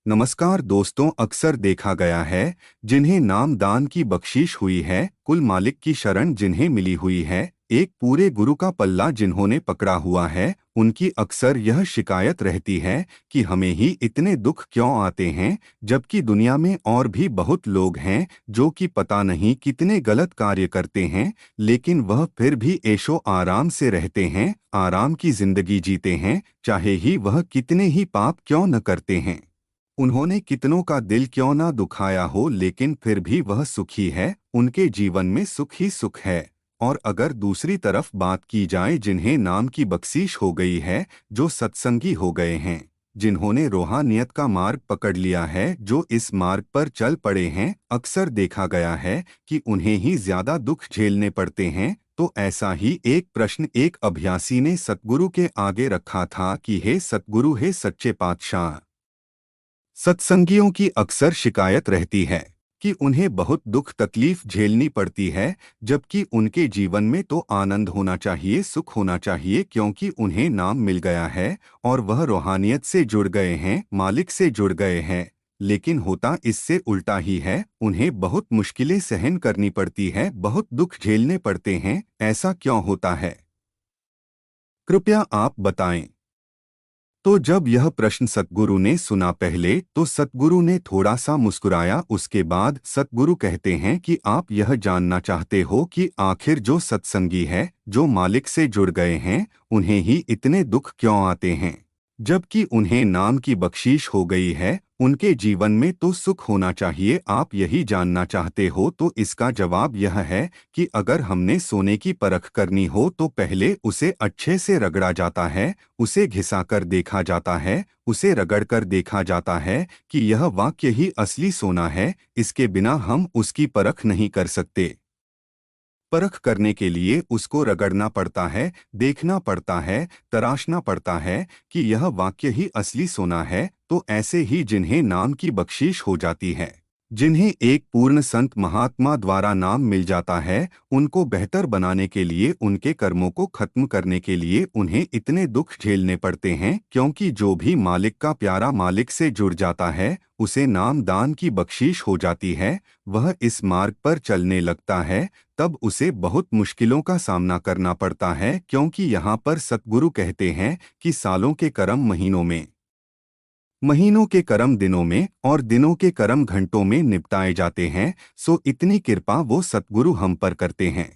नमस्कार दोस्तों, अक्सर देखा गया है जिन्हें नाम दान की बख्शीश हुई है, कुल मालिक की शरण जिन्हें मिली हुई है, एक पूरे गुरु का पल्ला जिन्होंने पकड़ा हुआ है, उनकी अक्सर यह शिकायत रहती है कि हमें ही इतने दुख क्यों आते हैं, जबकि दुनिया में और भी बहुत लोग हैं जो कि पता नहीं कितने गलत कार्य करते हैं, लेकिन वह फिर भी ऐशो आराम से रहते हैं, आराम की जिंदगी जीते हैं, चाहे ही वह कितने ही पाप क्यों न करते हैं। उन्होंने कितनों का दिल क्यों ना दुखाया हो, लेकिन फिर भी वह सुखी है, उनके जीवन में सुख ही सुख है। और अगर दूसरी तरफ बात की जाए जिन्हें नाम की बख्शीश हो गई है, जो सत्संगी हो गए हैं, जिन्होंने रूहानियत का मार्ग पकड़ लिया है, जो इस मार्ग पर चल पड़े हैं, अक्सर देखा गया है कि उन्हें ही ज्यादा दुख झेलने पड़ते हैं। तो ऐसा ही एक प्रश्न एक अभ्यासी ने सतगुरु के आगे रखा था कि हे सतगुरु, हे सच्चे पातशाह। सत्संगियों की अक्सर शिकायत रहती है कि उन्हें बहुत दुख तकलीफ झेलनी पड़ती है, जबकि उनके जीवन में तो आनंद होना चाहिए, सुख होना चाहिए, क्योंकि उन्हें नाम मिल गया है और वह रूहानियत से जुड़ गए हैं, मालिक से जुड़ गए हैं। लेकिन होता इससे उल्टा ही है, उन्हें बहुत मुश्किलें सहन करनी पड़ती है, बहुत दुख झेलने पड़ते हैं। ऐसा क्यों होता है, कृपया आप बताएं। तो जब यह प्रश्न सतगुरु ने सुना पहले, तो सतगुरु ने थोड़ा सा मुस्कुराया। उसके बाद सतगुरु कहते हैं कि आप यह जानना चाहते हो कि आखिर जो सत्संगी है, जो मालिक से जुड़ गए हैं, उन्हें ही इतने दुख क्यों आते हैं, जबकि उन्हें नाम की बख्शीश हो गई है, उनके जीवन में तो सुख होना चाहिए। आप यही जानना चाहते हो, तो इसका जवाब यह है कि अगर हमने सोने की परख करनी हो तो पहले उसे अच्छे से रगड़ा जाता है, उसे घिसाकर देखा जाता है, उसे रगड़कर देखा जाता है कि यह वाक्य ही असली सोना है। इसके बिना हम उसकी परख नहीं कर सकते। परख करने के लिए उसको रगड़ना पड़ता है, देखना पड़ता है, तराशना पड़ता है कि यह वाक्य ही असली सोना है। तो ऐसे ही जिन्हें नाम की बख्शीश हो जाती है, जिन्हें एक पूर्ण संत महात्मा द्वारा नाम मिल जाता है, उनको बेहतर बनाने के लिए, उनके कर्मों को खत्म करने के लिए उन्हें इतने दुख झेलने पड़ते हैं, क्योंकि जो भी मालिक का प्यारा मालिक से जुड़ जाता है, उसे नाम दान की बख्शीश हो जाती है, वह इस मार्ग पर चलने लगता है, तब उसे बहुत मुश्किलों का सामना करना पड़ता है। क्योंकि यहाँ पर सतगुरु कहते हैं कि सालों के कर्म महीनों में, महीनों के कर्म दिनों में और दिनों के कर्म घंटों में निपटाए जाते हैं। सो इतनी कृपा वो सतगुरु हम पर करते हैं।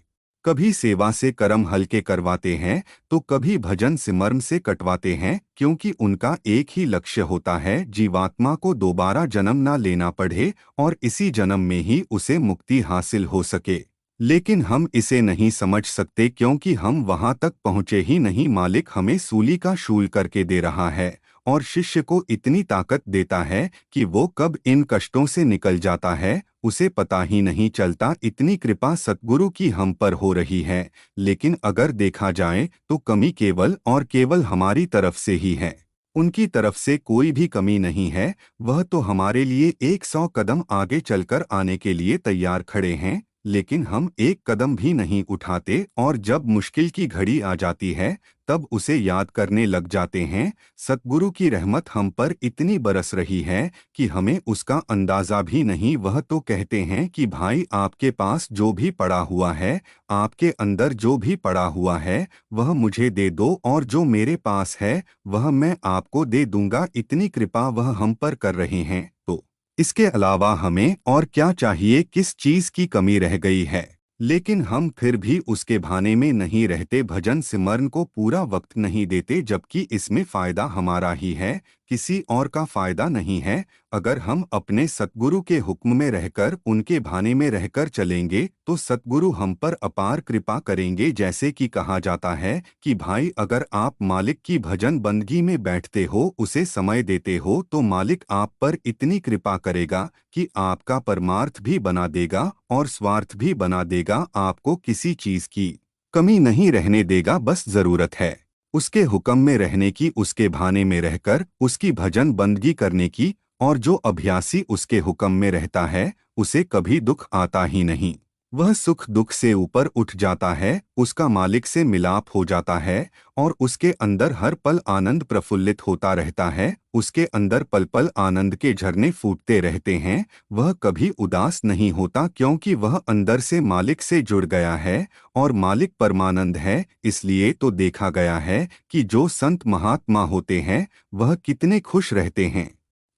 कभी सेवा से कर्म हल्के करवाते हैं, तो कभी भजन सिमरन से कटवाते हैं, क्योंकि उनका एक ही लक्ष्य होता है, जीवात्मा को दोबारा जन्म ना लेना पड़े और इसी जन्म में ही उसे मुक्ति हासिल हो सके। लेकिन हम इसे नहीं समझ सकते, क्योंकि हम वहां तक पहुँचे ही नहीं। मालिक हमें सूली का शूल करके दे रहा है और शिष्य को इतनी ताकत देता है कि वो कब इन कष्टों से निकल जाता है, उसे पता ही नहीं चलता। इतनी कृपा सतगुरु की हम पर हो रही है, लेकिन अगर देखा जाए तो कमी केवल और केवल हमारी तरफ से ही है। उनकी तरफ से कोई भी कमी नहीं है। वह तो हमारे लिए 100 कदम आगे चलकर आने के लिए तैयार खड़े हैं, लेकिन हम एक कदम भी नहीं उठाते, और जब मुश्किल की घड़ी आ जाती है, तब उसे याद करने लग जाते हैं। सतगुरु की रहमत हम पर इतनी बरस रही है कि हमें उसका अंदाजा भी नहीं। वह तो कहते हैं कि भाई, आपके पास जो भी पड़ा हुआ है, आपके अंदर जो भी पड़ा हुआ है, वह मुझे दे दो, और जो मेरे पास है वह मैं आपको दे दूंगा। इतनी कृपा वह हम पर कर रहे हैं। तो इसके अलावा हमें और क्या चाहिए, किस चीज की कमी रह गई है। लेकिन हम फिर भी उसके भाने में नहीं रहते, भजन सिमरन को पूरा वक्त नहीं देते, जबकि इसमें फायदा हमारा ही है, किसी और का फायदा नहीं है। अगर हम अपने सतगुरु के हुक्म में रहकर, उनके भाने में रहकर चलेंगे, तो सतगुरु हम पर अपार कृपा करेंगे। जैसे कि कहा जाता है कि भाई, अगर आप मालिक की भजन बंदगी में बैठते हो, उसे समय देते हो, तो मालिक आप पर इतनी कृपा करेगा कि आपका परमार्थ भी बना देगा और स्वार्थ भी बना देगा। आपको किसी चीज की कमी नहीं रहने देगा। बस जरूरत है उसके हुक्म में रहने की, उसके भाने में रहकर उसकी भजन बंदगी करने की। और जो अभ्यासी उसके हुक्म में रहता है, उसे कभी दुख आता ही नहीं। वह सुख दुख से ऊपर उठ जाता है, उसका मालिक से मिलाप हो जाता है और उसके अंदर हर पल आनंद प्रफुल्लित होता रहता है। उसके अंदर पल पल आनंद के झरने फूटते रहते हैं। वह कभी उदास नहीं होता क्योंकि वह अंदर से मालिक से जुड़ गया है और मालिक परमानंद है। इसलिए तो देखा गया है कि जो संत महात्मा होते हैं वह कितने खुश रहते हैं।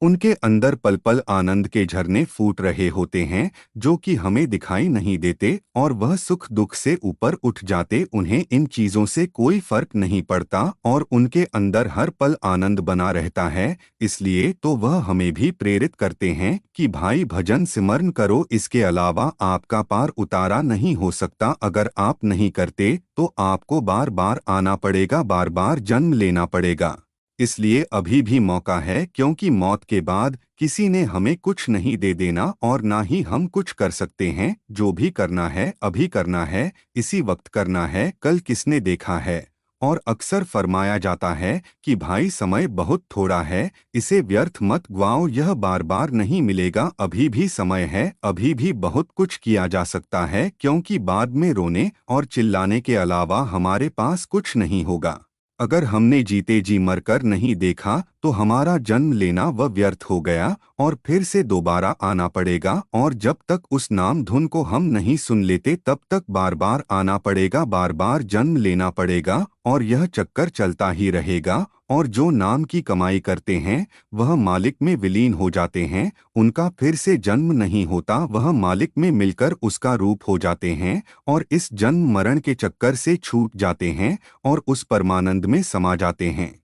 उनके अंदर पल पल आनंद के झरने फूट रहे होते हैं जो कि हमें दिखाई नहीं देते और वह सुख दुख से ऊपर उठ जाते, उन्हें इन चीजों से कोई फर्क नहीं पड़ता और उनके अंदर हर पल आनंद बना रहता है। इसलिए तो वह हमें भी प्रेरित करते हैं कि भाई भजन सिमरन करो, इसके अलावा आपका पार उतारा नहीं हो सकता। अगर आप नहीं करते तो आपको बार बार आना पड़ेगा, बार बार जन्म लेना पड़ेगा। इसलिए अभी भी मौका है क्योंकि मौत के बाद किसी ने हमें कुछ नहीं दे देना और ना ही हम कुछ कर सकते हैं। जो भी करना है अभी करना है, इसी वक्त करना है, कल किसने देखा है। और अक्सर फरमाया जाता है कि भाई समय बहुत थोड़ा है, इसे व्यर्थ मत गवाओ, यह बार बार नहीं मिलेगा। अभी भी समय है, अभी भी बहुत कुछ किया जा सकता है क्योंकि बाद में रोने और चिल्लाने के अलावा हमारे पास कुछ नहीं होगा। अगर हमने जीते जी मरकर नहीं देखा तो हमारा जन्म लेना वह व्यर्थ हो गया और फिर से दोबारा आना पड़ेगा। और जब तक उस नाम धुन को हम नहीं सुन लेते तब तक बार बार आना पड़ेगा, बार बार जन्म लेना पड़ेगा और यह चक्कर चलता ही रहेगा। और जो नाम की कमाई करते हैं वह मालिक में विलीन हो जाते हैं, उनका फिर से जन्म नहीं होता, वह मालिक में मिलकर उसका रूप हो जाते हैं और इस जन्म मरण के चक्कर से छूट जाते हैं और उस परमानंद में समा जाते हैं।